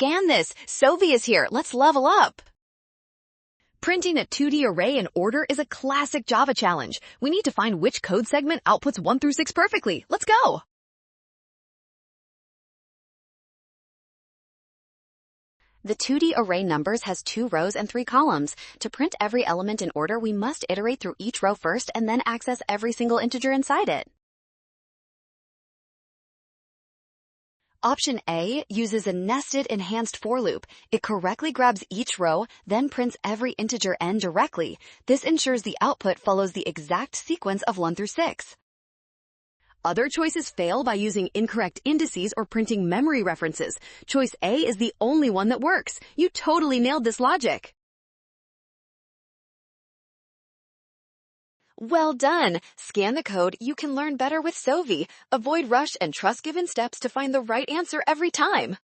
scan this. Sovi is here. Let's level up. Printing a 2D array in order is a classic Java challenge. We need to find which code segment outputs 1 through 6 perfectly. Let's go. The 2D array numbers has 2 rows and 3 columns. To print every element in order, we must iterate through each row first and then access every single integer inside it. Option A uses a nested enhanced for loop. It correctly grabs each row, then prints every integer n directly. This ensures the output follows the exact sequence of 1 through 6. Other choices fail by using incorrect indices or printing memory references. Choice A is the only one that works. You totally nailed this logic. Well done! Scan the code. You can learn better with Sovi. Avoid rush and trust given steps to find the right answer every time.